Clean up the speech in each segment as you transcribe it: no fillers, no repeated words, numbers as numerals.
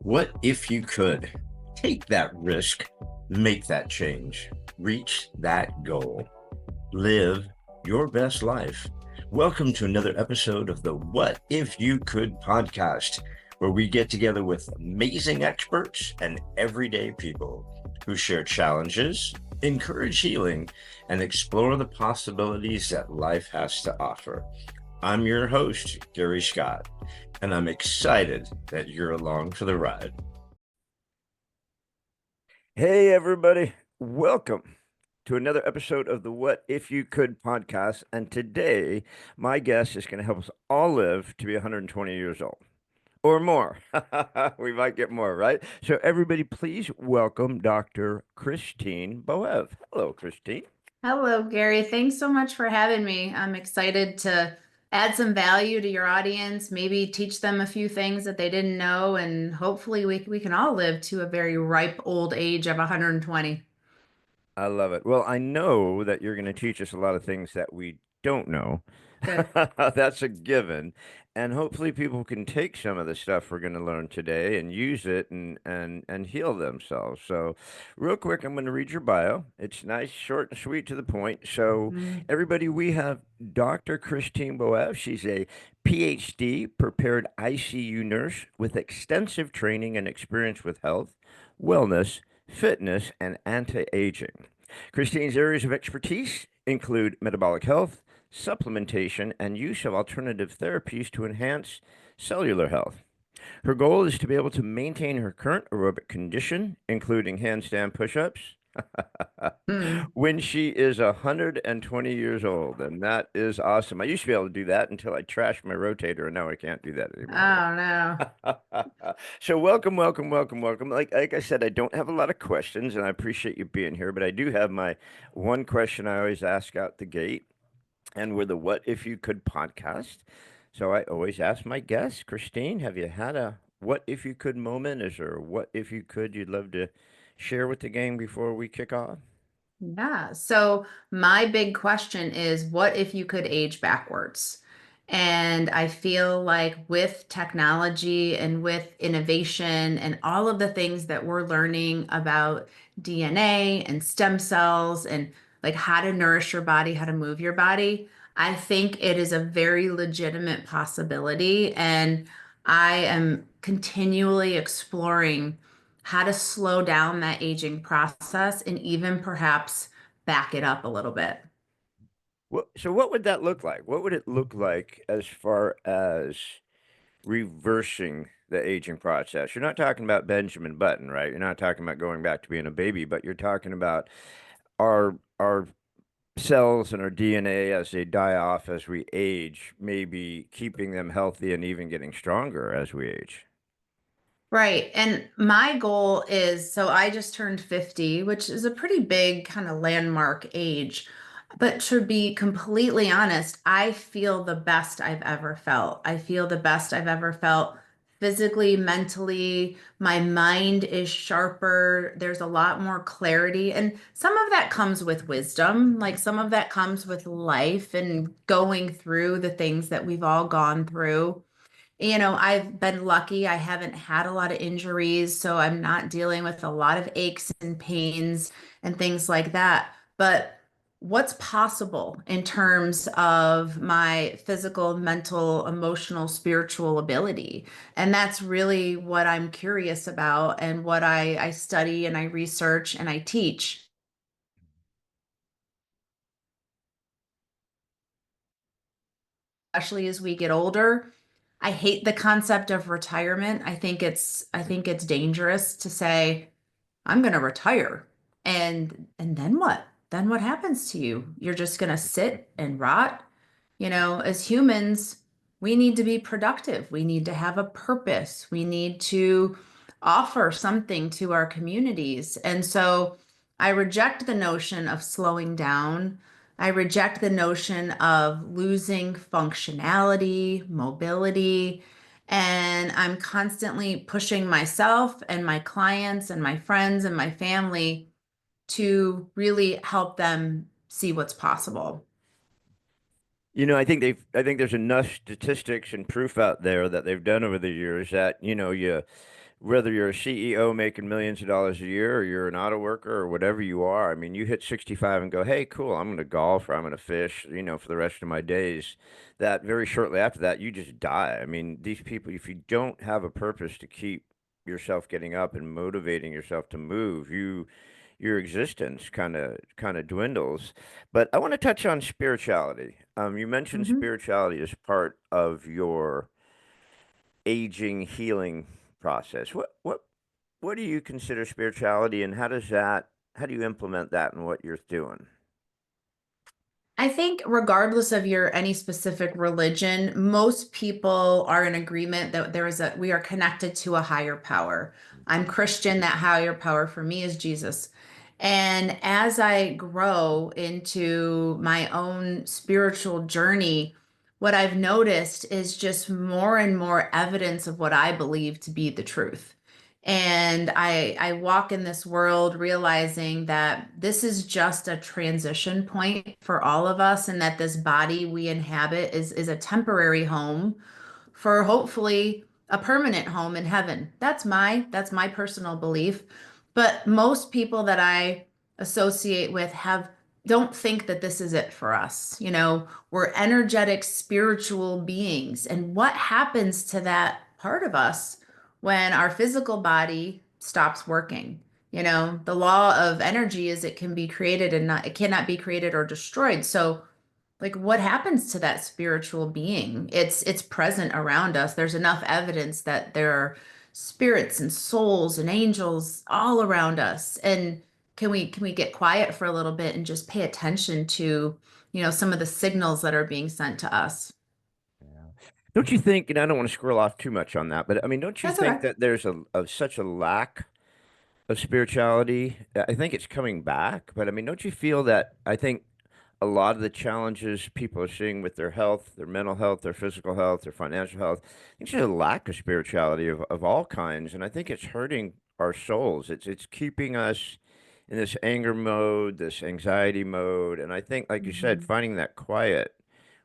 What if you could take that risk, make that change, reach that goal, live your best life? Welcome to another episode of the What If You Could podcast, where we get together with amazing experts and everyday people who share challenges, encourage healing, and explore the possibilities that life has to offer. I'm your host, Gary Scott, and I'm excited that you're along for the ride. Hey, everybody. Welcome to another episode of the What If You Could podcast. And today, my guest is going to help us all live to be 120 years old or more. We might get more, right? So, everybody, please welcome Dr. Christine Boev. Hello, Christine. Hello, Gary. Thanks so much for having me. I'm excited to add some value to your audience, maybe teach them a few things that they didn't know, and hopefully we can all live to a very ripe old age of 120. I love it. Well, I know that you're going to teach us a lot of things that we don't know. Good. That's a given. And hopefully people can take some of the stuff we're going to learn today and use it and heal themselves. So, real quick, I'm going to read your bio. It's nice, short and sweet to the point. So, Mm. everybody, we have Dr. Christine Boev. She's a PhD prepared ICU nurse with extensive training and experience with health, wellness, fitness, and anti-aging. Christine's areas of expertise include metabolic health, supplementation, and use of alternative therapies to enhance cellular health. Her goal is to be able to maintain her current aerobic condition, including handstand pushups, Mm. when she is 120 years old. And that is awesome. I used to be able to do that until I trashed my rotator, and now I can't do that anymore. Oh, no. So welcome, welcome, welcome, welcome. Like I said, I don't have a lot of questions, and I appreciate you being here, but I do have my one question I always ask out the gate, and we're the What If You Could podcast. So I always ask my guests, Christine, have you had a what if you could moment? Is there a what if you could you'd love to share with the gang before we kick off? Yeah. So my big question is, what if you could age backwards? And I feel like with technology and with innovation and all of the things that we're learning about DNA and stem cells and like how to nourish your body, how to move your body, I think it is a very legitimate possibility. And I am continually exploring how to slow down that aging process and even perhaps back it up a little bit. So what would that look like? What would it look like as far as reversing the aging process? You're not talking about Benjamin Button, right? You're not talking about going back to being a baby, but you're talking about our cells and our DNA as they die off as we age, maybe keeping them healthy and even getting stronger as we age. Right. And my goal is so I just turned 50, which is a pretty big kind of landmark age. But to be completely honest, I feel the best I've ever felt. I feel the best I've ever felt physically, mentally. My mind is sharper. There's a lot more clarity. And some of that comes with wisdom, like some of that comes with life and going through the things that we've all gone through. I've been lucky. I haven't had a lot of injuries, so I'm not dealing with a lot of aches and pains and things like that. But what's possible in terms of my physical, mental, emotional, spiritual ability? And that's really what I'm curious about and what I study and I research and I teach. Especially as we get older. I hate the concept of retirement. I think it's dangerous to say, I'm going to retire. And then what? Then what happens to you? You're just going to sit and rot. As humans, we need to be productive. We need to have a purpose. We need to offer something to our communities. And so I reject the notion of slowing down. I reject the notion of losing functionality, mobility. And I'm constantly pushing myself and my clients and my friends and my family to really help them see what's possible. I think there's enough statistics and proof out there that they've done over the years that, whether you're a CEO making millions of dollars a year or you're an auto worker or whatever you are, I mean, you hit 65 and go, hey, cool, I'm going to golf or I'm going to fish, for the rest of my days. That very shortly after that, you just die. I mean, these people, if you don't have a purpose to keep yourself getting up and motivating yourself to move, your existence kind of dwindles. But I want to touch on spirituality. You mentioned Mhm. spirituality as part of your aging healing process. What do you consider spirituality, and how do you implement that in what you're doing? I think regardless of your any specific religion, most people are in agreement that we are connected to a higher power. I'm Christian, that higher power for me is Jesus. And as I grow into my own spiritual journey, what I've noticed is just more and more evidence of what I believe to be the truth. And I walk in this world realizing that this is just a transition point for all of us, and that this body we inhabit is a temporary home for hopefully a permanent home in heaven. That's my personal belief. But most people that I associate with have don't think that this is it for us. We're energetic spiritual beings. And what happens to that part of us when our physical body stops working? The law of energy is it can be created and not it cannot be created or destroyed. So like what happens to that spiritual being? It's present around us. There's enough evidence that there are spirits and souls and angels all around us. And can we get quiet for a little bit and just pay attention to, some of the signals that are being sent to us? Don't you think, and I don't want to squirrel off too much on that, but I mean, don't you That's think okay. that there's such a lack of spirituality? I think it's coming back, but I mean, don't you feel that I think a lot of the challenges people are seeing with their health, their mental health, their physical health, their financial health, I think there's a lack of spirituality of all kinds, and I think it's hurting our souls. It's keeping us in this anger mode, this anxiety mode, and I think, like you said, Mhm. finding that quiet,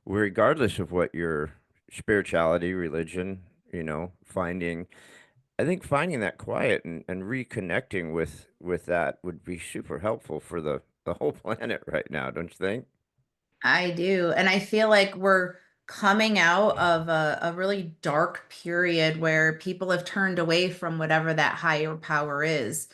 regardless of what your spirituality, religion, finding. I think finding that quiet and reconnecting with that would be super helpful for the whole planet right now, don't you think? I do. And I feel like we're coming out of a really dark period where people have turned away from whatever that higher power is.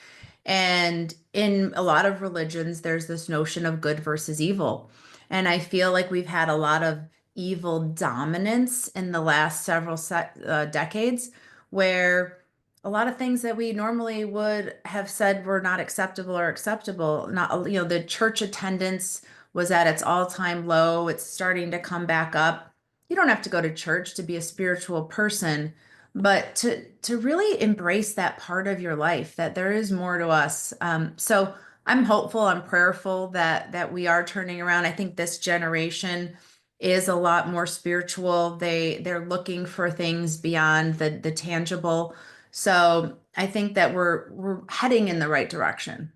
And in a lot of religions, there's this notion of good versus evil. And I feel like we've had a lot of evil dominance in the last several decades, where a lot of things that we normally would have said were not acceptable or acceptable, not, the church attendance was at its all-time low. It's starting to come back up. You don't have to go to church to be a spiritual person, but to really embrace that part of your life, that there is more to us. So I'm hopeful, I'm prayerful that we are turning around. I think this generation is a lot more spiritual. They're looking for things beyond the tangible. So I think that we're heading in the right direction.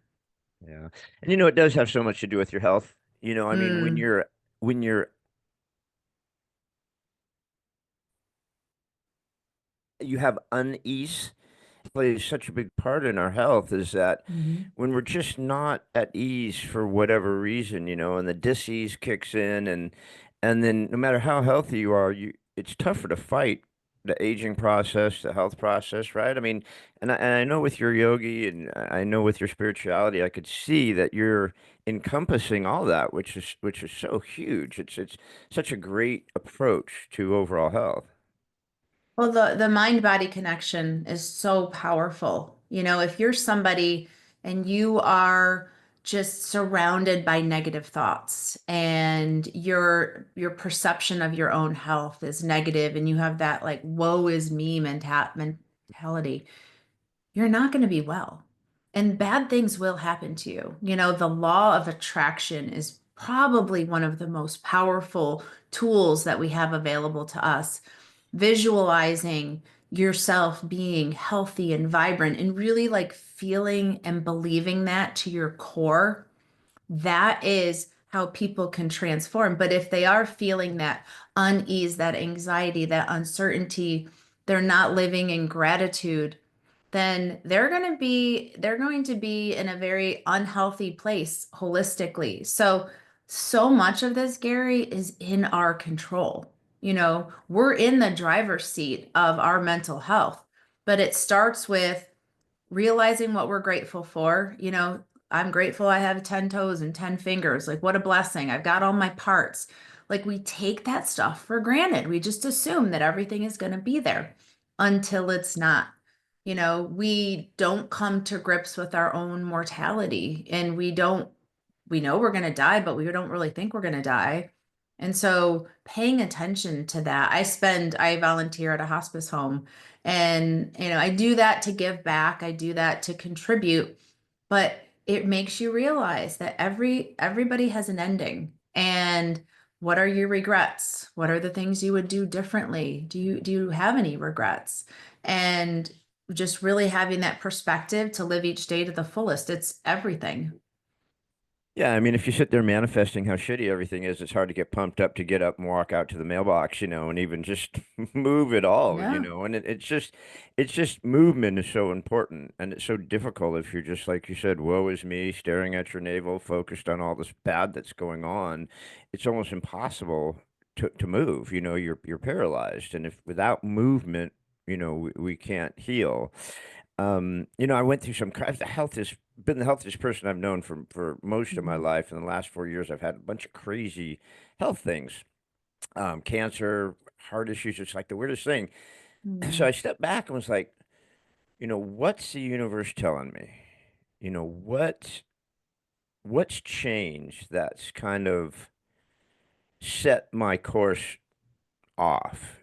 Yeah. And it does have so much to do with your health. I mean, Mm. when you're you have unease plays such a big part in our health is that Mhm. when we're just not at ease for whatever reason, and the dis-ease kicks in and then no matter how healthy you are, it's tougher to fight the aging process, the health process, right? I mean, and I know with your yogi and I know with your spirituality, I could see that you're encompassing all that, which is so huge. It's such a great approach to overall health. Well, the mind body connection is so powerful. If you're somebody and you are just surrounded by negative thoughts and your perception of your own health is negative and you have that like woe is me mentality, you're not going to be well. And bad things will happen to you. The law of attraction is probably one of the most powerful tools that we have available to us. Visualizing yourself being healthy and vibrant and really like feeling and believing that to your core, that is how people can transform. But if they are feeling that unease, that anxiety, that uncertainty, they're not living in gratitude, then they're going to be in a very unhealthy place holistically. So much of this, Gary, is in our control. We're in the driver's seat of our mental health, but it starts with realizing what we're grateful for. I'm grateful I have 10 toes and 10 fingers. Like, what a blessing. I've got all my parts. Like, we take that stuff for granted. We just assume that everything is going to be there until it's not. We don't come to grips with our own mortality, and we know we're going to die, but we don't really think we're going to die. And so paying attention to that, I volunteer at a hospice home, and I do that to give back. I do that to contribute, but it makes you realize that everybody has an ending. And what are your regrets? What are the things you would do differently? Do you have any regrets? And just really having that perspective to live each day to the fullest. It's everything. Yeah, I mean, if you sit there manifesting how shitty everything is, it's hard to get pumped up to get up and walk out to the mailbox, and even just move at all, Yeah. and it's just movement is so important, and it's so difficult if you're just like you said, woe is me, staring at your navel, focused on all this bad that's going on. It's almost impossible to move, you're paralyzed, and if without movement, we can't heal. I went through some the health has been the healthiest person I've known for most of my Mhm. life. In the last 4 years, I've had a bunch of crazy health things, cancer, heart issues. It's like the weirdest thing. So Mm. I stepped back and was like, what's the universe telling me? What's changed that's kind of set my course off,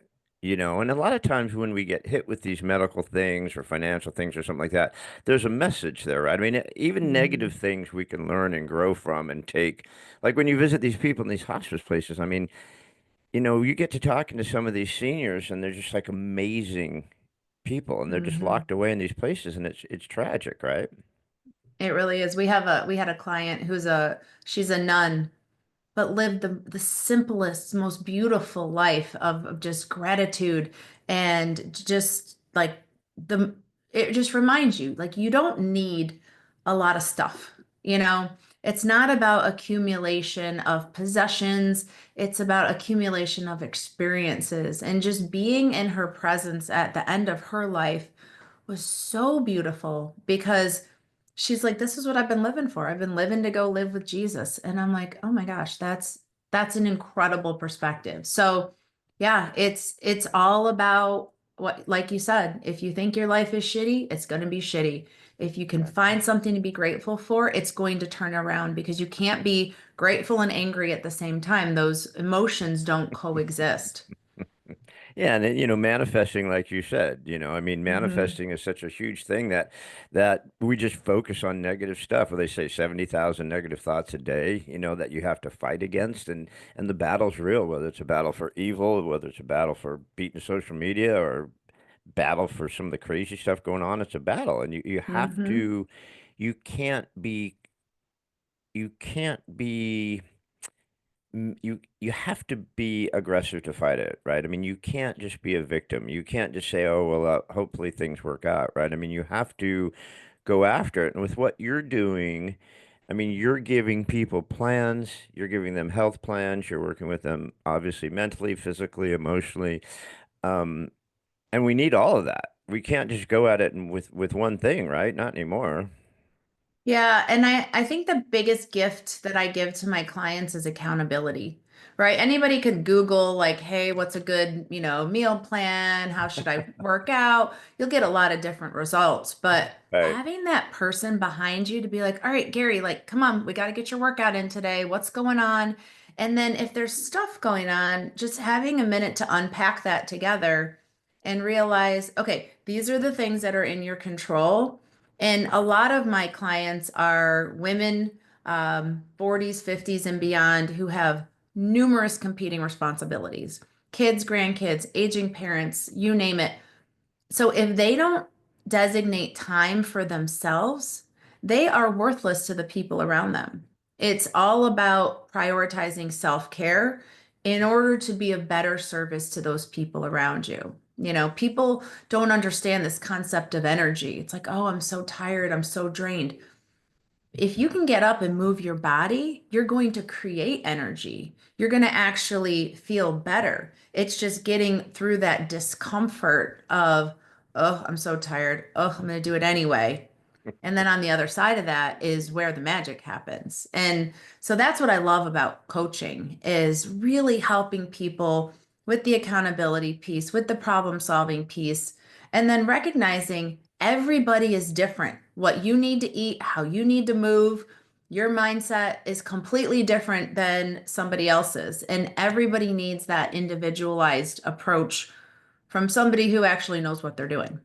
and a lot of times when we get hit with these medical things or financial things or something like that, there's a message there, right? I mean, even negative Mhm. things we can learn and grow from and take, like when you visit these people in these hospice places, I mean, you get to talking to some of these seniors and they're just like amazing people and they're just Mhm. locked away in these places and it's tragic, right? It really is. We had a client she's a nun, but lived the simplest, most beautiful life of just gratitude, and just like the it just reminds you, like, you don't need a lot of stuff, you know? It's not about accumulation of possessions, it's about accumulation of experiences, and just being in her presence at the end of her life was so beautiful because she's like, this is what I've been living for. I've been living to go live with Jesus. And I'm like, oh my gosh, that's an incredible perspective. So yeah, it's all about what, like you said, if you think your life is shitty, it's going to be shitty. If you can Yeah. find something to be grateful for, it's going to turn around, because you can't be grateful and angry at the same time. Those emotions don't coexist. Yeah, and then, manifesting, like you said, I mean, Hmm. manifesting is such a huge thing that we just focus on negative stuff. Where they say 70,000 negative thoughts a day, that you have to fight against, and the battle's real. Whether it's a battle for evil, whether it's a battle for beating social media, or battle for some of the crazy stuff going on, it's a battle, and you have Hmm. to, you can't be, you can't be you have to be aggressive to fight it, right? I mean, you can't just be a victim. You can't just say, "Oh, well, hopefully things work out," right? I mean, you have to go after it. And with what you're doing, I mean, you're giving people plans, you're giving them health plans, you're working with them obviously mentally, physically, emotionally. Um, and we need all of that. We can't just go at it and with one thing, right? Not anymore. Yeah, and I think the biggest gift that I give to my clients is accountability, right? Anybody could Google, like, hey, what's a good, meal plan? How should I work out? You'll get a lot of different results, but Right. having that person behind you to be like, all right, Gary, like, come on, we got to get your workout in today. What's going on? And then if there's stuff going on, just having a minute to unpack that together and realize, okay, these are the things that are in your control. And a lot of my clients are women, 40s, 50s, and beyond, who have numerous competing responsibilities, kids, grandkids, aging parents, you name it. So if they don't designate time for themselves, they are worthless to the people around them. It's all about prioritizing self-care in order to be a better service to those people around you. People don't understand this concept of energy. It's like, oh, I'm so tired, I'm so drained. If you can get up and move your body, you're going to create energy. You're going to actually feel better. It's just getting through that discomfort of, oh, I'm so tired. Oh, I'm going to do it anyway. And then on the other side of that is where the magic happens. And so that's what I love about coaching is really helping people with the accountability piece, with the problem solving piece, and then recognizing everybody is different. What you need to eat, how you need to move, your mindset is completely different than somebody else's. And everybody needs that individualized approach from somebody who actually knows what they're doing.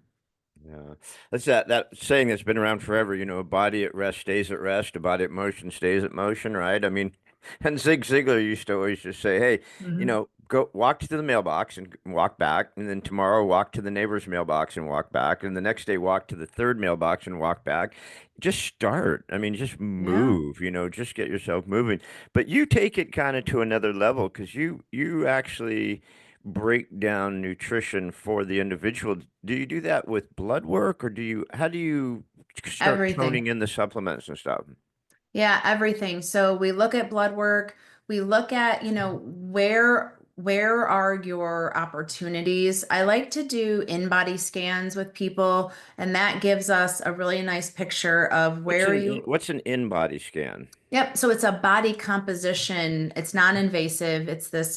Yeah, that's that saying that's been around forever. A body at rest stays at rest. A body at motion stays at motion. Right? I mean, and Zig Ziglar used to always just say, "Hey, Mhm. go walk to the mailbox and walk back, and then tomorrow walk to the neighbor's mailbox and walk back, and the next day walk to the third mailbox and walk back. Just start. I mean, just Yeah, move. Just get yourself moving. But you take it kind of to another level because you actually." Break down nutrition for the individual. Do you do that with blood work or how do you start toning everything. in the supplements and stuff? Yeah, everything. So we look at blood work, we look at, where are your opportunities? I like to do in-body scans with people, and that gives us a really nice picture of where you. What's an in-body scan? Yep. So it's a body composition. It's non-invasive. It's this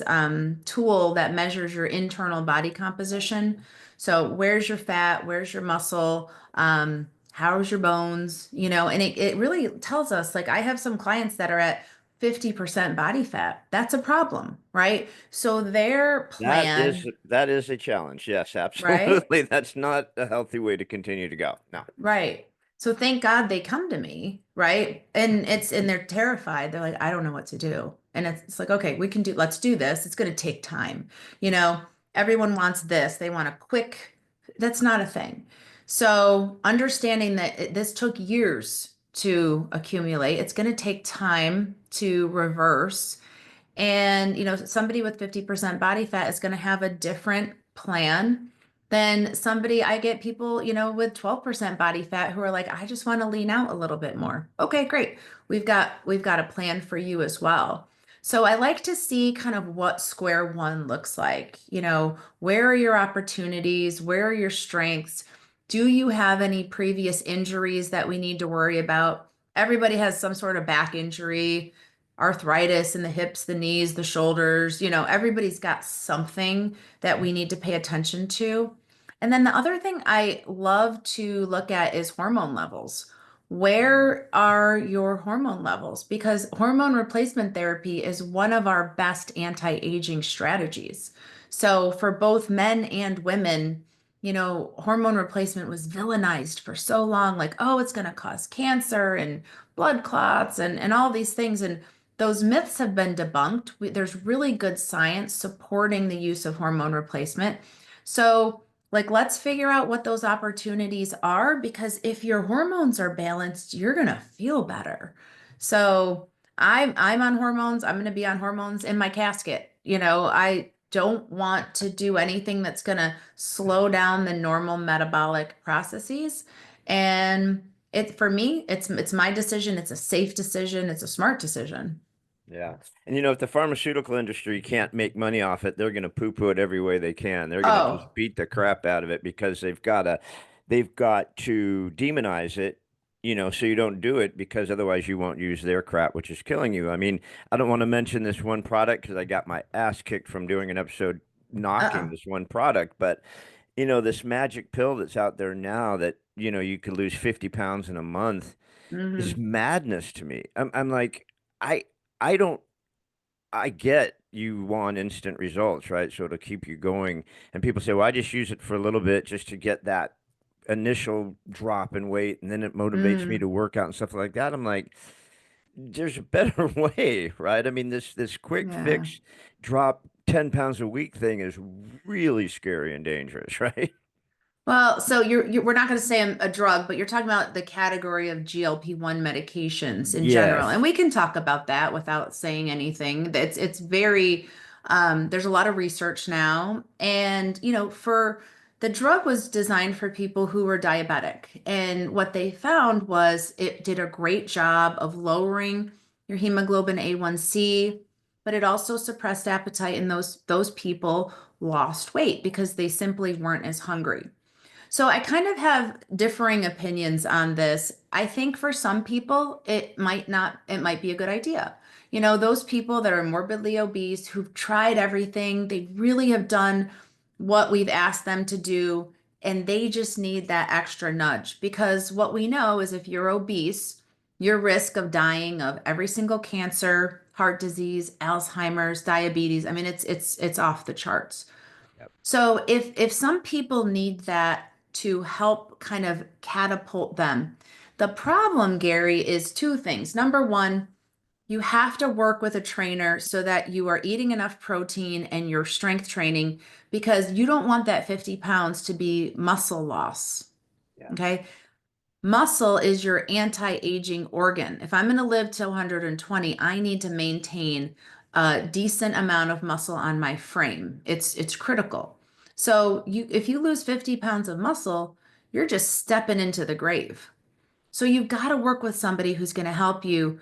tool that measures your internal body composition. So where's your fat? Where's your muscle? How's your bones? And it really tells us, like I have some clients that are at 50% body fat. That's a problem, right? So their plan, That is a challenge. Yes, right? absolutely. That's not a healthy way to continue to go. No. Right. So thank God they come to me, right? And they're terrified. They're like, I don't know what to do. And it's like, okay, let's do this. It's going to take time. You know, Everyone wants this. They want a quick, that's not a thing. So understanding that this took years to accumulate, it's going to take time to reverse. And, somebody with 50% body fat is going to have a different plan than somebody. I get people, with 12% body fat who are like, I just want to lean out a little bit more. Okay, great. We've got a plan for you as well. So I like to see kind of what square one looks like. Where are your opportunities? Where are your strengths? Do you have any previous injuries that we need to worry about? Everybody has some sort of back injury, arthritis in the hips, the knees, the shoulders. Everybody's got something that we need to pay attention to. And then the other thing I love to look at is hormone levels. Where are your hormone levels? Because hormone replacement therapy is one of our best anti-aging strategies. So for both men and women, hormone replacement was villainized for so long, like, oh, it's going to cause cancer and blood clots and all these things. And those myths have been debunked. There's really good science supporting the use of hormone replacement. So, like, let's figure out what those opportunities are because if your hormones are balanced, you're gonna feel better. So, I'm on hormones. I'm gonna be on hormones in my casket. I don't want to do anything that's gonna slow down the normal metabolic processes. And for me, it's my decision. It's a safe decision. It's a smart decision. Yeah. And if the pharmaceutical industry can't make money off it, they're going to poo-poo it every way they can. They're going to Oh, just beat the crap out of it because they've got to demonize it, so you don't do it because otherwise you won't use their crap, which is killing you. I mean, I don't want to mention this one product because I got my ass kicked from doing an episode knocking uh-uh. this one product, but this magic pill that's out there now that, you could lose 50 pounds in a month is Hmm. madness to me. I'm like, I I don't I get you want instant results, right? So it'll keep you going. And people say, well, I just use it for a little bit just to get that initial drop in weight, and then it motivates me to Mm, work out and stuff like that. I'm like, there's a better way, right? I mean, this quick yeah. fix drop 10 pounds a week thing is really scary and dangerous, right? Well, so we're not going to say a drug, but you're talking about the category of GLP-1 medications in general. And Yes. we can talk about that without saying anything. It's very There's a lot of research now, and for the drug was designed for people who were diabetic, and what they found was it did a great job of lowering your hemoglobin A1C, but it also suppressed appetite, and those people lost weight because they simply weren't as hungry. So I kind of have differing opinions on this. I think for some people, it might be a good idea. Those people that are morbidly obese who've tried everything, they really have done what we've asked them to do, and they just need that extra nudge. Because what we know is if you're obese, your risk of dying of every single cancer, heart disease, Alzheimer's, diabetes, I mean, it's off the charts. Yep. So if some people need that to help kind of catapult them, the problem, Gary, is two things. Number one, you have to work with a trainer so that you are eating enough protein and you're strength training because you don't want that 50 pounds to be muscle loss. Yeah. Okay. Muscle is your anti-aging organ. If I'm going to live till 120, I need to maintain a decent amount of muscle on my frame. It's critical. So if you lose 50 pounds of muscle, you're just stepping into the grave. So you've got to work with somebody who's going to help you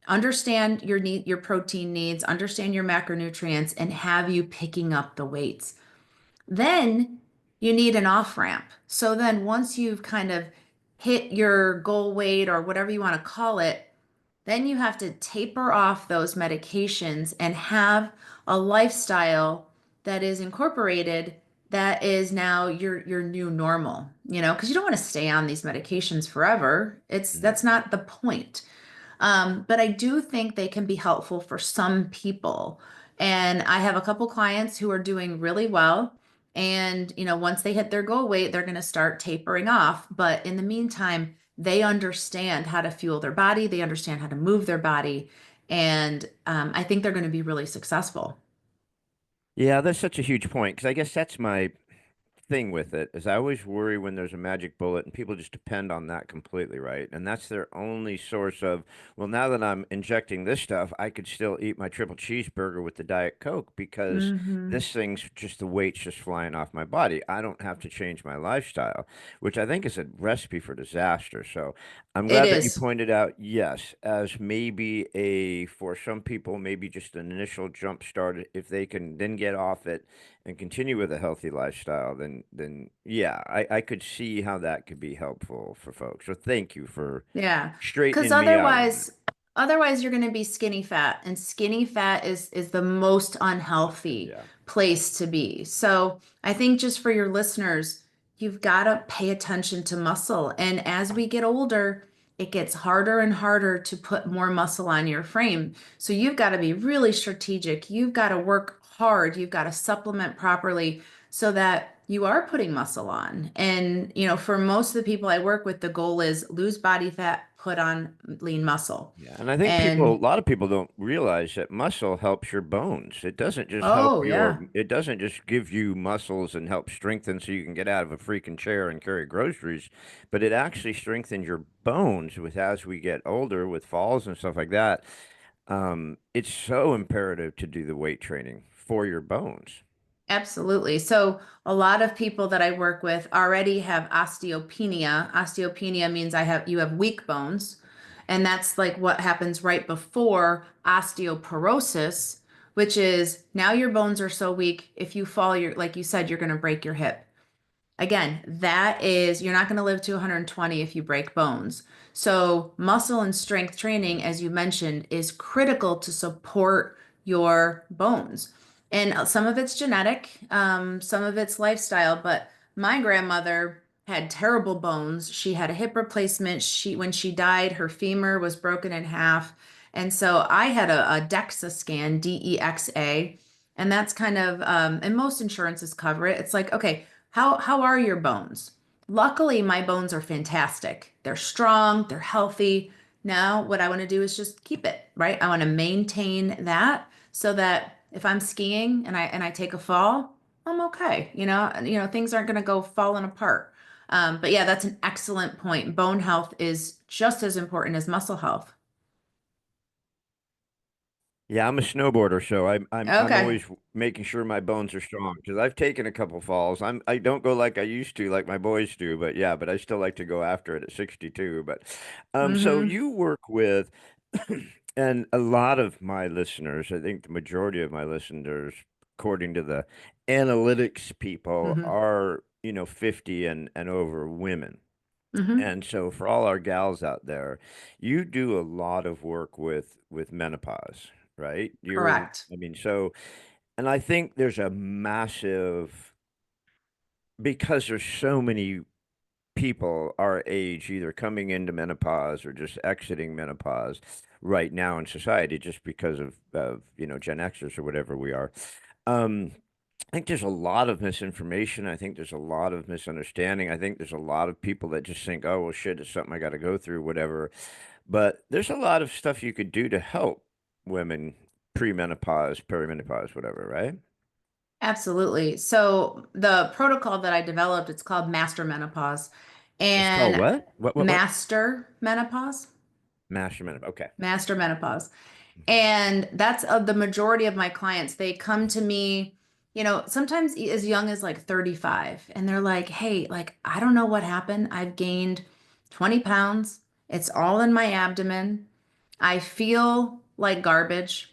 understand your protein needs, understand your macronutrients, and have you picking up the weights. Then you need an off ramp. So then once you've kind of hit your goal weight or whatever you want to call it, then you have to taper off those medications and have a lifestyle that is incorporated that is now your new normal, because you don't want to stay on these medications forever. That's Mhm. not the point. But I do think they can be helpful for some people. And I have a couple clients who are doing really well. And, once they hit their goal weight, they're going to start tapering off. But in the meantime, they understand how to fuel their body, they understand how to move their body. And I think they're going to be really successful. Yeah, that's such a huge point because I guess that's my thing with it is I always worry when there's a magic bullet and people just depend on that completely, right? And that's their only source of, well, now that I'm injecting this stuff, I could still eat my triple cheeseburger with the Diet Coke because Hmm. this thing's just the weight's just flying off my body. I don't have to change my lifestyle, which I think is a recipe for disaster. So I'm It glad that you is. pointed out, yes, as maybe for some people, maybe just an initial jump start if they can then get off it and continue with a healthy lifestyle, then yeah, I could see how that could be helpful for folks. So thank you for Yeah. Because straightening me out on that. otherwise you're going to be skinny fat, and skinny fat is the most unhealthy Yeah. place to be. So I think just for your listeners, you've got to pay attention to muscle. And as we get older, it gets harder and harder to put more muscle on your frame. So you've got to be really strategic. You've got to work hard. You've got to supplement properly so that you are putting muscle on. And, for most of the people I work with, the goal is lose body fat, put on lean muscle. Yeah, and I think a And lot of people don't realize that muscle helps your bones. oh, yeah, It doesn't just give you muscles and help strengthen so you can get out of a freaking chair and carry groceries, but it actually strengthens your bones with as we get older with falls and stuff like that. It's so imperative to do the weight training for your bones. absolutely. So a lot of people that I work with already have osteopenia. Osteopenia means you have weak bones, and that's like what happens right before osteoporosis, which is now your bones are so weak, if you fall, like you said, you're going to break your hip. Again, you're not going to live to 120 if you break bones. So, muscle and strength training, as you mentioned, is critical to support your bones. And some of it's genetic, some of it's lifestyle. But my grandmother had terrible bones. She had a hip replacement. When she died, her femur was broken in half. And so I had a DEXA scan, DEXA, and that's kind of, and most insurances cover it. It's like, okay, how are your bones? Luckily, my bones are fantastic. They're strong, they're healthy. Now, what I want to do is just keep it, right? I want to maintain that so that if I'm skiing and I take a fall, I'm okay. Things aren't going to go falling apart. But yeah, that's an excellent point. Bone health is just as important as muscle health. Yeah, I'm a snowboarder, so I'm Okay. always making sure my bones are strong because I've taken a couple falls. I don't go like I used to, like my boys do, but yeah, but I still like to go after it at 62. But so Mm-hmm. you work with, and a lot of my listeners, I think the majority of my listeners, according to the analytics people, Mm-hmm. are 50 and over women. Mm-hmm. And so for all our gals out there, you do a lot of work with menopause, right? Correct. I mean, so and I think there's a massive because there's so many people our age either coming into menopause or just exiting menopause right now in society just because of Gen Xers or whatever we are. Um, I think there's a lot of misinformation. I think there's a lot of misunderstanding. I think there's a lot of people that just think, oh, well, shit, it's something I got to go through, whatever. But there's a lot of stuff you could do to help women pre-menopause, perimenopause, whatever, right? Absolutely. So the protocol that I developed, it's called master menopause It's called and what? What? master menopause, Master menopause. Okay. master menopause. Mhm. And that's the majority of my clients. They come to me, sometimes as young as like 35, and they're like, hey, like, I don't know what happened. I've gained 20 pounds. It's all in my abdomen. I feel like garbage.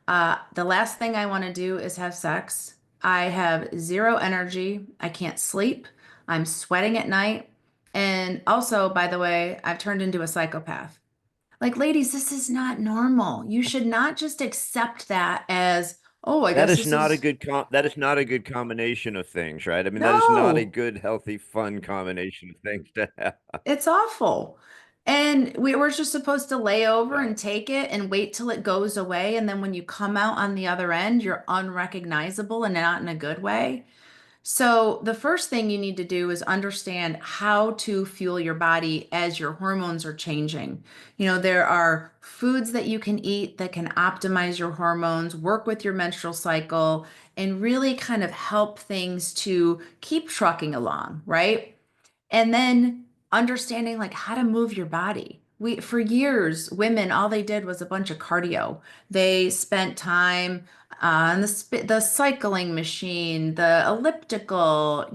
The last thing I want to do is have sex. I have zero energy. I can't sleep. I'm sweating at night. And also, by the way, I've turned into a psychopath. Like, ladies, this is not normal. You should not just accept that as, oh, I That guess is this not a is good that is not a good combination of things, right? I mean, that is not a no, good, healthy, fun combination of things to have. it's awful. And we were just supposed to lay over Yeah. and take it and wait till it goes away. And then when you come out on the other end, you're unrecognizable and not in a good way. So, the first thing you need to do is understand how to fuel your body as your hormones are changing. There are foods that you can eat that can optimize your hormones, work with your menstrual cycle, and really kind of help things to keep trucking along, right? And then understanding like how to move your body. For years, women, all they did was a bunch of cardio. They spent time on the cycling machine, the elliptical,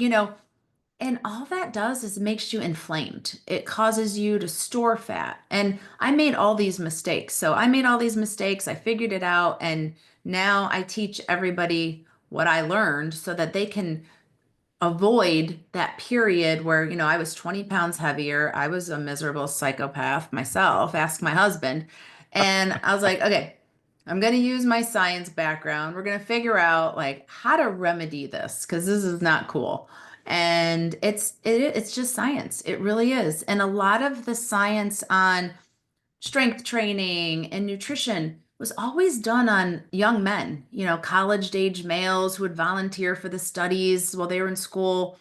and all that does is makes you inflamed. It causes you to store fat. And I made all these mistakes. So I made all these mistakes. I figured it out. And now I teach everybody what I learned so that they can avoid that period where, I was 20 pounds heavier. I was a miserable psychopath myself. Ask my husband. And I was like, okay, I'm going to use my science background. We're going to figure out like how to remedy this because this is not cool. And it's just science. It really is. And a lot of the science on strength training and nutrition was always done on young men, college age males who would volunteer for the studies while they were in school.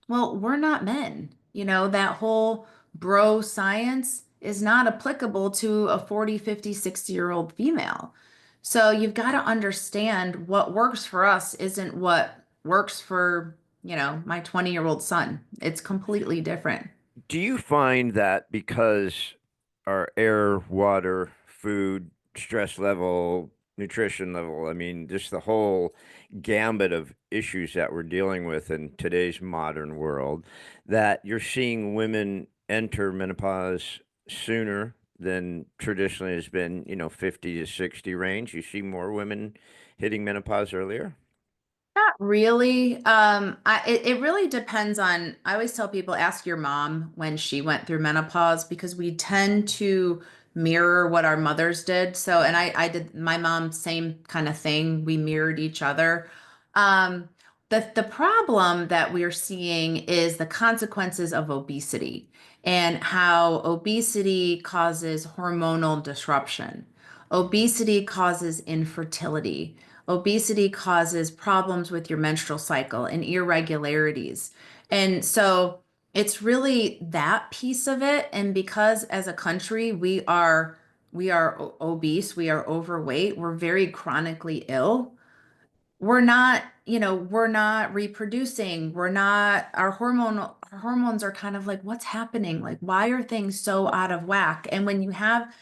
Well, we're not men. That whole bro science is not applicable to a 40, 50, 60-year-old female. So you've got to understand what works for us isn't what works for, my 20-year-old son. It's completely different. Do you find that because our air, water, food, stress level, nutrition level, I mean, just the whole gambit of issues that we're dealing with in today's modern world, that you're seeing women enter menopause sooner than traditionally has been, 50 to 60 range? You see more women hitting menopause earlier? Not really. It really depends on, I always tell people, ask your mom when she went through menopause because we tend to mirror what our mothers did. So, and I did my mom, same kind of thing. We mirrored each other. Um, the problem that we're seeing is the consequences of obesity and how obesity causes hormonal disruption. Obesity causes infertility. Obesity causes problems with your menstrual cycle and irregularities. And so it's really that piece of it. And because as a country we are obese, we are overweight, we're very chronically ill. We're not reproducing. Our hormones are kind of like, what's happening? Like, why are things so out of whack? And when you have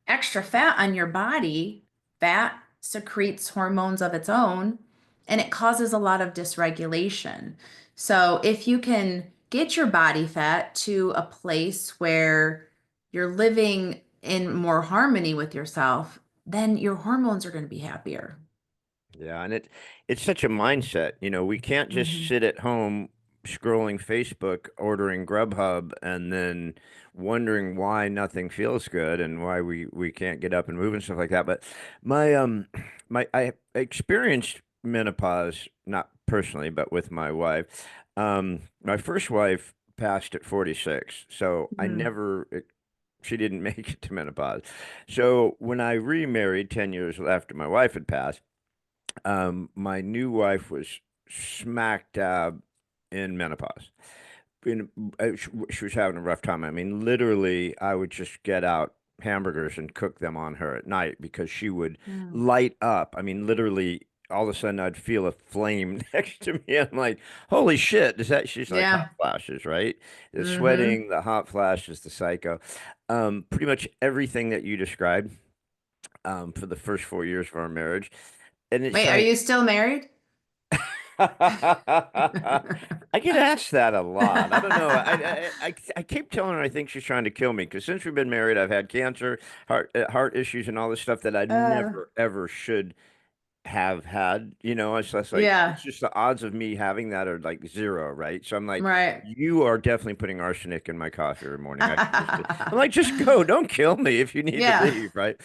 extra fat on your body, fat secretes hormones of its own, and it causes a lot of dysregulation. So if you can get your body fat to a place where you're living in more harmony with yourself, then your hormones are going to be happier. Yeah, and it's such a mindset. We can't just Hmm. sit at home scrolling Facebook, ordering Grubhub, and then wondering why nothing feels good and why we can't get up and move and stuff like that. But my I experienced menopause, not personally, but with my wife. My first wife passed at 46, so I Mm. never she didn't make it to menopause. So when I remarried 10 years after my wife had passed, my new wife was smack dab in menopause. In, she was having a rough time. I mean, literally, I would just get out hamburgers and cook them on her at night because she would Mm. light up. I mean, literally, all of a sudden, I'd feel a flame next to me. I'm like, holy shit, is that? She's like, hot Yeah. flashes, right? The Hmm. sweating, the hot flashes, the psycho. Pretty much everything that you described for the first 4 years of our marriage. And it's Wait, are like, you still married? I get asked that a lot. I don't know. I keep telling her I think she's trying to kill me because since we've been married, I've had cancer, heart issues, and all this stuff that I Uh, never ever should have had. It's just like yeah, it's just the odds of me having that are like zero, right? So I'm like, right. you are definitely putting arsenic in my coffee every morning. I'm like, just go, don't kill me if you need to Yeah. leave, right?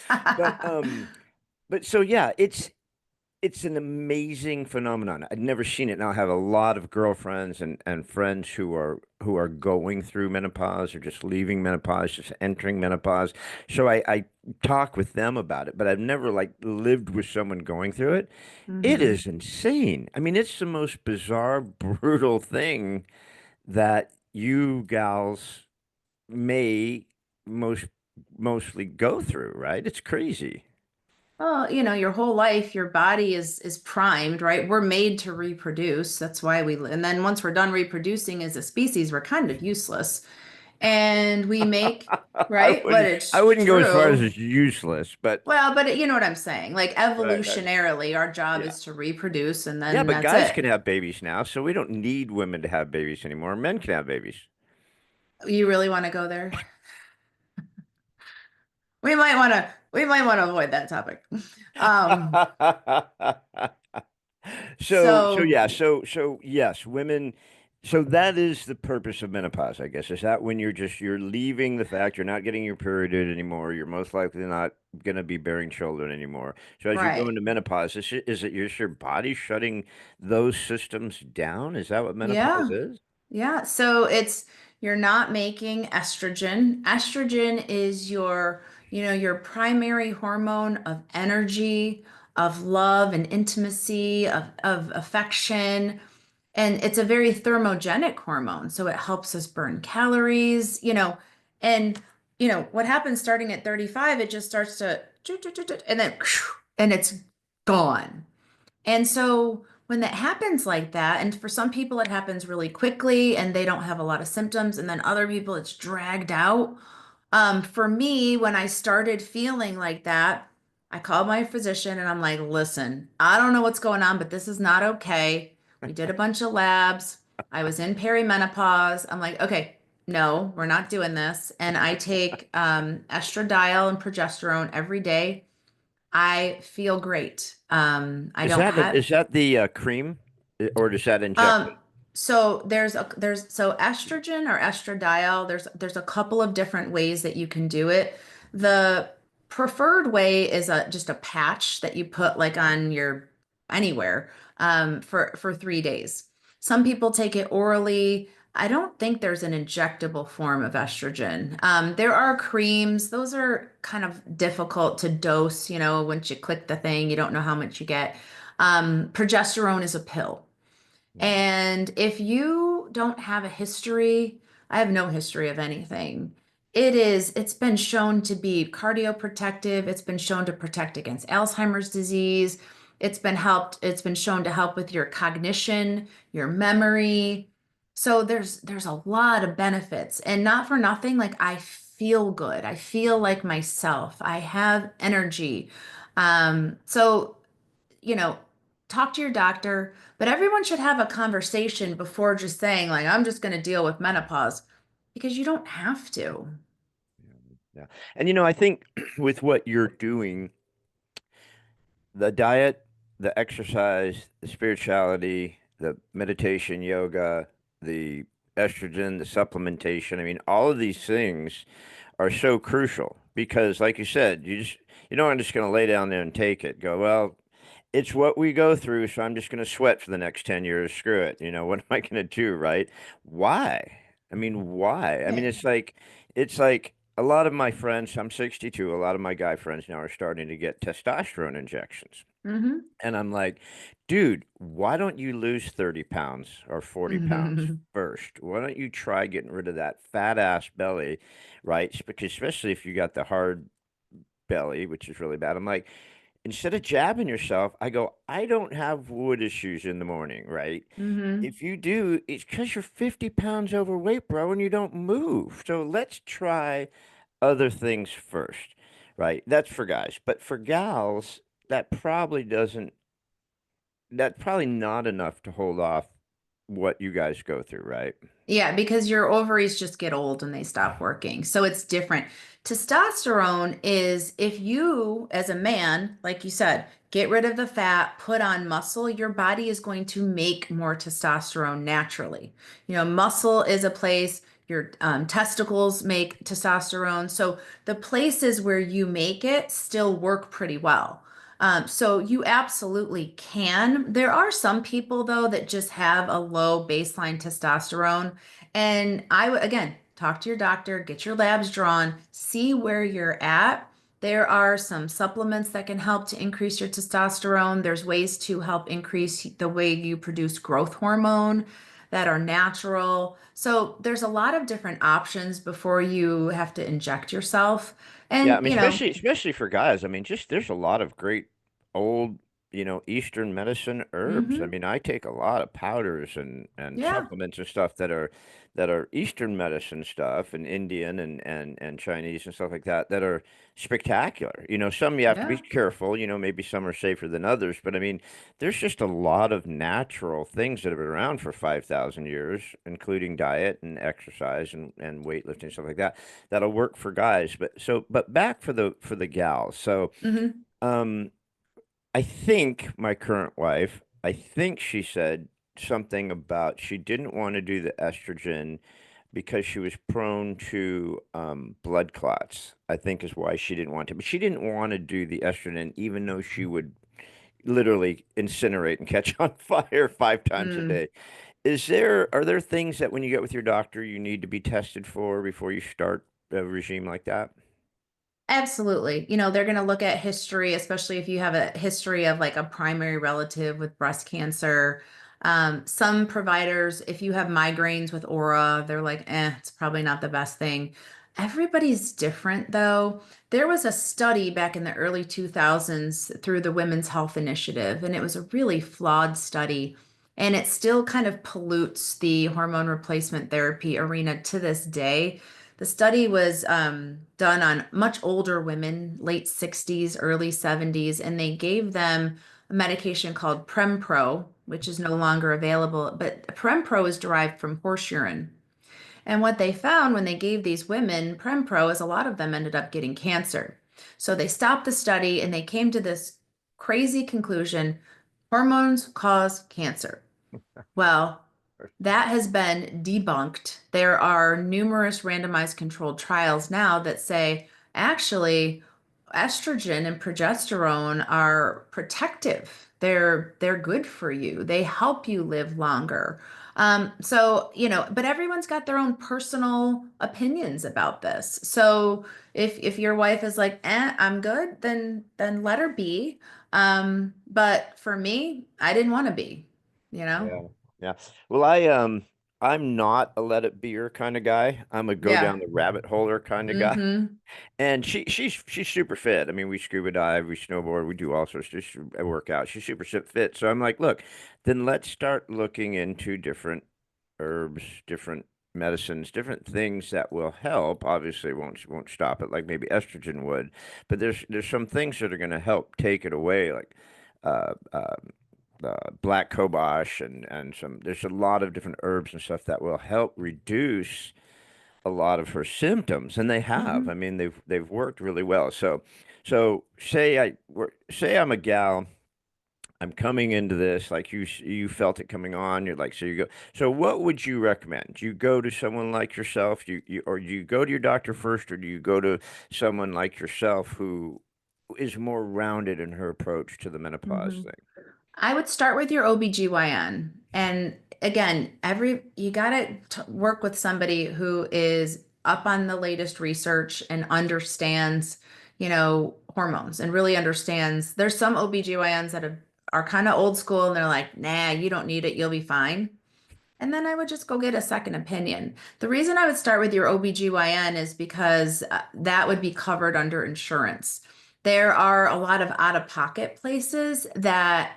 But so yeah, it's an amazing phenomenon. I'd never seen it. Now I have a lot of girlfriends and friends who are going through menopause or just leaving menopause, just entering menopause. So I talk with them about it, but I've never like lived with someone going through it. It Hmm. is insane. I mean, it's the most bizarre, brutal thing that you gals may most mostly go through, right? It's crazy. Well, your whole life, your body is primed, right? We're made to reproduce. That's why and then once we're done reproducing as a species, we're kind of useless. And we make, I right? But wouldn't I it's wouldn't go as far as true. it's useless, but Well, but you know what I'm saying? Like right. evolutionarily, our job Yeah. is to reproduce and Yeah, then but that's guys it. can have babies now, so we don't need women to have babies anymore. Men can have babies. You really want to go there? We might want to avoid that topic. Um, So so yeah, so yes, women. So that is the purpose of menopause, I guess. Is that when you're leaving the fact you're not getting your period anymore, you're most likely not going to be bearing children anymore. So as you go right. into menopause, is it your body shutting those systems down? Is that what menopause Yeah. is? Yeah. So you're not making estrogen. Estrogen is your primary hormone of energy, of love and intimacy, of affection. And it's a very thermogenic hormone. So it helps us burn calories. And what happens starting at 35, it just starts to and then and it's gone. And so when that happens like that, and for some people it happens really quickly and they don't have a lot of symptoms, and then other people it's dragged out. For me, when I started feeling like that, I called my physician and I'm like, listen, I don't know what's going on, but this is not okay. We did a bunch of labs. I was in perimenopause. I'm like, okay, no, we're not doing this. And I take estradiol and progesterone every day. I feel great. I Is don't that have is that the cream, or is that injected? um so there's estrogen or estradiol. There's a couple of different ways that you can do it. The preferred way is just a patch that you put like on your anywhere for 3 days. Some people take it orally. I don't think there's an injectable form of estrogen. There are creams. Those are kind of difficult to dose. Once you click the thing, you don't know how much you get. Progesterone is a pill. Hmm. And if you don't have a history, I have no history of anything. It's been shown to be cardioprotective. It's been shown to protect against Alzheimer's disease. It's been shown to help with your cognition, your memory. So there's a lot of benefits. And not for nothing, like I feel good. I feel like myself. I have energy. So, you know, talk to your doctor, but everyone should have a conversation before just saying, like, I'm just going to deal with menopause because you don't have to. Yeah. And I think with what you're doing, the diet, the exercise, the spirituality, the meditation, yoga, the estrogen, the supplementation, I mean, all of these things are so crucial because, like you said, you don't just going to lay down there and take it. Go, well, it's what we go through, so I'm just going to sweat for the next 10 years. Screw it. What am I going to do, right? Why? I mean, why? I mean, Right. it's like a lot of my friends, I'm 62, a lot of my guy friends now are starting to get testosterone injections. Hmm. And I'm like, dude, why don't you lose 30 pounds or 40 pounds first? Why don't you try getting rid of that fat ass belly, right? Because especially if you got the hard belly, which is really bad. I'm like, instead of jabbing yourself, I go, I don't have wood issues in the morning, right? Hmm. If you do, it's because you're 50 pounds overweight, bro, and you don't move. So let's try other things first, right? That's for guys. But for gals, that's probably not enough to hold off what you guys go through, right? Yeah, because your ovaries just get old and they stop working. So it's different. Testosterone is if you, as a man, like you said, get rid of the fat, put on muscle, your body is going to make more testosterone naturally. Muscle is a place, your testicles make testosterone. So the places where you make it still work pretty well. So you absolutely can. There are some people though that just have a low baseline testosterone. And I would, again, talk to your doctor, get your labs drawn, see where you're at. There are some supplements that can help to increase your testosterone. There's ways to help increase the way you produce growth hormone that are natural. So there's a lot of different options before you have to inject yourself. Yeah, I And, mean, especially for guys. I mean, just there's a lot of great old, Eastern medicine herbs. I mhm, mean, I take a lot of powders and yeah, supplements and stuff that are Eastern medicine stuff and Indian and Chinese and stuff like that are spectacular. Some you have to be yeah. careful, maybe some are safer than others, but I mean, there's just a lot of natural things that have been around for 5,000 years, including diet and exercise and weightlifting, stuff like that that'll work for guys. But back for the gals. So Hmm. um I think my current wife, I think she said something about she didn't want to do the estrogen because she was prone to blood clots. I think is why she didn't want to. But she didn't want to do the estrogen, even though she would literally incinerate and catch on fire 5 times a Mm. day. Are there things that when you get with your doctor you need to be tested for before you start a regime like that? Absolutely. They're going to look at history, especially if you have a history of like a primary relative with breast cancer. Some providers, if you have migraines with aura, they're like, it's probably not the best thing. Everybody's different though. There was a study back in the early 2000s through the Women's Health Initiative, and it was a really flawed study. And it still kind of pollutes the hormone replacement therapy arena to this day. The study was done on much older women, late 60s, early 70s, and they gave them a medication called Prempro, which is no longer available. But Prempro is derived from horse urine. And what they found when they gave these women Prempro is a lot of them ended up getting cancer. So they stopped the study and they came to this crazy conclusion: hormones cause cancer. Well, that has been debunked. There are numerous randomized controlled trials now that say actually estrogen and progesterone are protective. They're good for you. They help you live longer. But everyone's got their own personal opinions about this. So if your wife is like, I'm good, then let her be. But for me, I didn't want to be, you know? Yeah. Yeah. Well, I'm not a let it be her kind of guy. I'm a go Yeah. down the rabbit holer kind of guy. Mm-hmm. And she's super fit. I mean, we scuba dive, we snowboard, we do all sorts of work out. She's super fit. So I'm like, look, then let's start looking into different herbs, different medicines, different things that will help. Obviously, won't stop it like maybe estrogen would, but there's some things that are going to help take it away, like uh, uh, black cobalt and some. There's a lot of different herbs and stuff that will help reduce a lot of her symptoms, and they have. I Hmm. mean, they've worked really well. So say I'm a gal. I'm coming into this like you felt it coming on. You're like, so you go. So what would you recommend? Do you go to someone like yourself? Or do you go to your doctor first, or do you go to someone like yourself who is more rounded in her approach to the menopause Hmm. thing? I would start with your OBGYN. And again, you got to work with somebody who is up on the latest research and understands, hormones and really understands. There's some OBGYNs that are kind of old school and they're like, nah, you don't need it, you'll be fine. And then I would just go get a second opinion. The reason I would start with your OBGYN is because that would be covered under insurance. There are a lot of out-of-pocket places that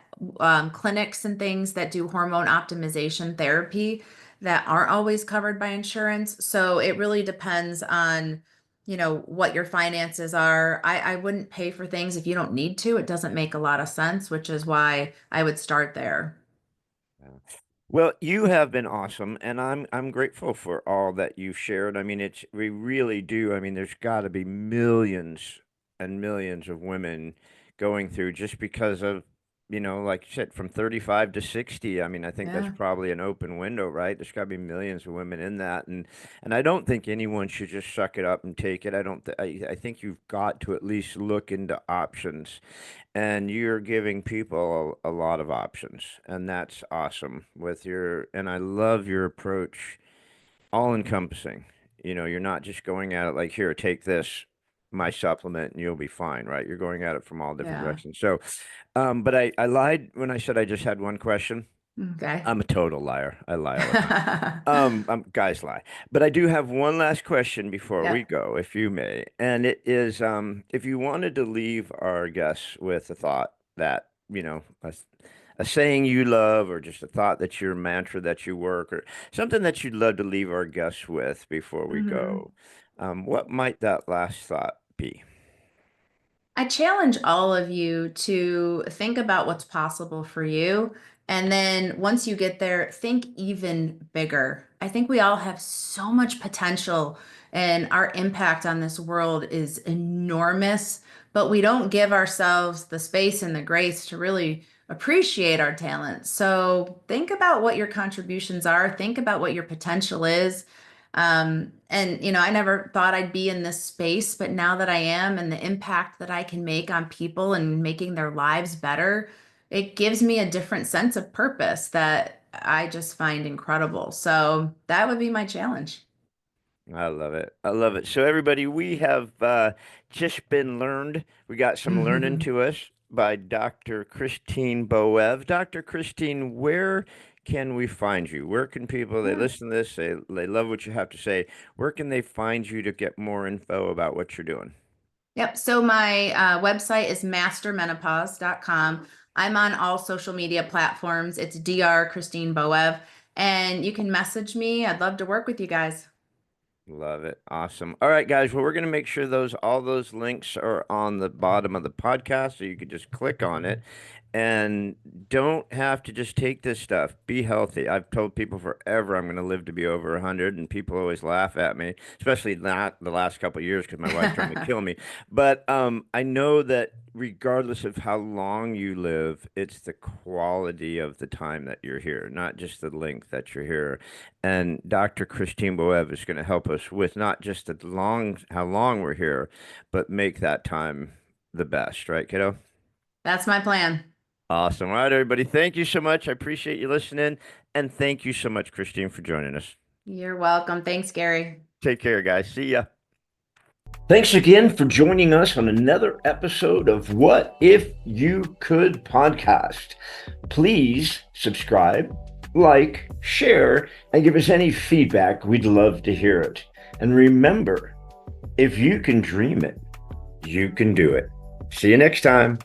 clinics and things that do hormone optimization therapy that aren't always covered by insurance. So it really depends on, what your finances are. I wouldn't pay for things if you don't need to. It doesn't make a lot of sense, which is why I would start there. Yeah. Well, you have been awesome, and I'm grateful for all that you've shared. I mean, it's we really do. I mean, there's got to be millions and millions of women going through just because of, like you said, from 35 to 60. I mean, I think that's Yeah. probably an open window, right? There's got to be millions of women in that, and I don't think anyone should just suck it up and take it. I don't. I think you've got to at least look into options, and you're giving people a lot of options, and that's awesome with your, and I love your approach, all encompassing. You're not just going at it like, here, take this, my supplement, and you'll be fine, right? You're going at it from all different Yeah. directions. So, but I lied when I said I just had one question. Okay. I'm a total liar. I lie all the time. Guys lie. But I do have one last question before we Yep. go, if you may. And it is, if you wanted to leave our guests with a thought that, a saying you love, or just a thought that's your mantra that you work, or something that you'd love to leave our guests with before we Hmm. go, what might that last thought be? I challenge all of you to think about what's possible for you. And then once you get there, think even bigger. I think we all have so much potential, and our impact on this world is enormous, but we don't give ourselves the space and the grace to really appreciate our talent. So think about what your contributions are, think about what your potential is. And I never thought I'd be in this space, but now that I am, and the impact that I can make on people and making their lives better, it gives me a different sense of purpose that I just find incredible. So that would be my challenge. I love it. I love it. So everybody, we have just been learned. We got some learning to us by Dr. Christine Boev. Dr. Christine, where can we find you? Where can people, they Yeah. listen to this, they love what you have to say. Where can they find you to get more info about what you're doing? Yep. So my website is mastermenopause.com. I'm on all social media platforms. It's Dr. Christine Boev, and you can message me. I'd love to work with you guys. Love it. Awesome. All right, guys. Well, we're going to make sure all those links are on the bottom of the podcast, so you can just click on it, and don't have to just take this stuff. Be healthy. I've told people forever I'm going to live to be over 100, and people always laugh at me, especially not the last couple of years because my wife's trying to kill me. But I know that regardless of how long you live, it's the quality of the time that you're here, not just the length that you're here. And Dr. Christine Boev is going to help us with not just how long we're here, but make that time the best, right, kiddo? That's my plan. Awesome. All right, everybody. Thank you so much. I appreciate you listening. And thank you so much, Christine, for joining us. You're welcome. Thanks, Gary. Take care, guys. See ya. Thanks again for joining us on another episode of What If You Could podcast. Please subscribe, like, share, and give us any feedback. We'd love to hear it. And remember, if you can dream it, you can do it. See you next time.